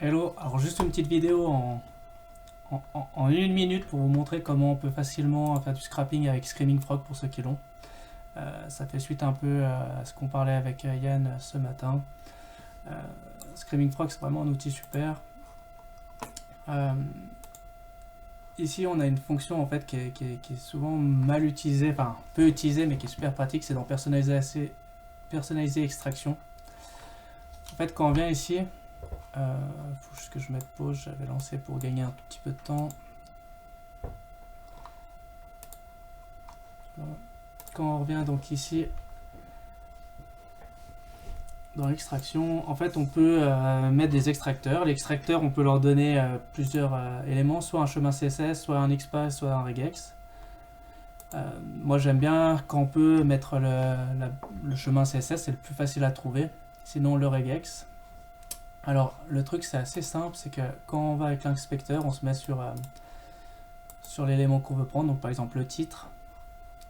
Hello, alors juste une petite vidéo en 1 minute pour vous montrer comment on peut facilement faire du scrapping avec Screaming Frog pour ceux qui l'ont. Ça fait suite un peu à ce qu'on parlait avec Yann ce matin. Screaming Frog, c'est vraiment un outil super. Ici on a une fonction en fait qui est souvent mal utilisée, enfin peu utilisée mais qui est super pratique, c'est dans personnaliser extraction. En fait quand on vient ici, faut juste que je mette pause, j'avais lancé pour gagner un tout petit peu de temps. Quand on revient donc ici dans l'extraction, en fait on peut mettre des extracteurs. Les extracteurs on peut leur donner plusieurs éléments, soit un chemin CSS, soit un XPath, soit un regex. Moi j'aime bien quand on peut mettre le chemin CSS, c'est le plus facile à trouver, sinon le regex. Alors le truc c'est assez simple, c'est que quand on va avec l'inspecteur, on se met sur l'élément qu'on veut prendre, donc par exemple le titre.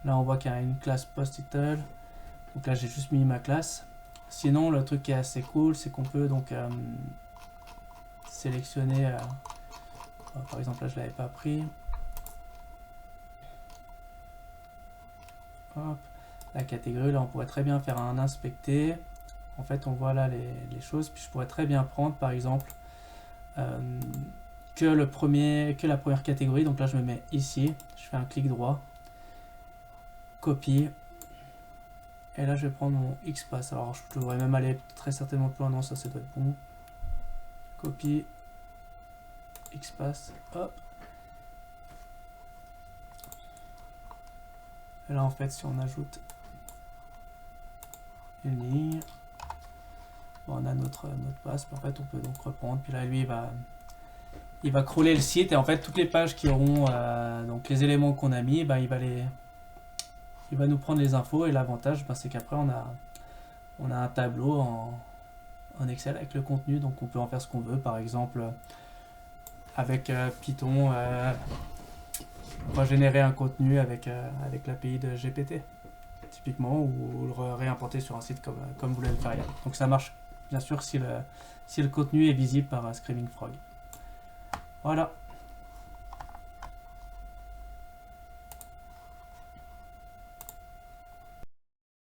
Là on voit qu'il y a une classe post-title, donc là j'ai juste mis ma classe. Sinon le truc qui est assez cool, c'est qu'on peut donc sélectionner, par exemple là je l'avais pas pris. Hop, la catégorie, là on pourrait très bien faire un inspecter. En fait on voit là les choses, puis je pourrais très bien prendre par exemple que la première catégorie, donc là je me mets ici, je fais un clic droit, copie, et là je vais prendre mon XPath. Alors je devrais même aller très certainement plus loin, non ça doit être bon, copie, XPath, hop, et là en fait si on ajoute une ligne, bon, on a notre passe, en fait on peut donc reprendre, puis là lui il va crawler le site, et en fait toutes les pages qui auront donc les éléments qu'on a mis, il va nous prendre les infos, et l'avantage c'est qu'après on a un tableau en Excel avec le contenu, donc on peut en faire ce qu'on veut. Par exemple avec Python, on va générer un contenu avec l'API de GPT typiquement, ou le réimporter sur un site comme vous l'avez fait hier. Donc ça marche bien sûr si le contenu est visible par Screaming Frog. Voilà.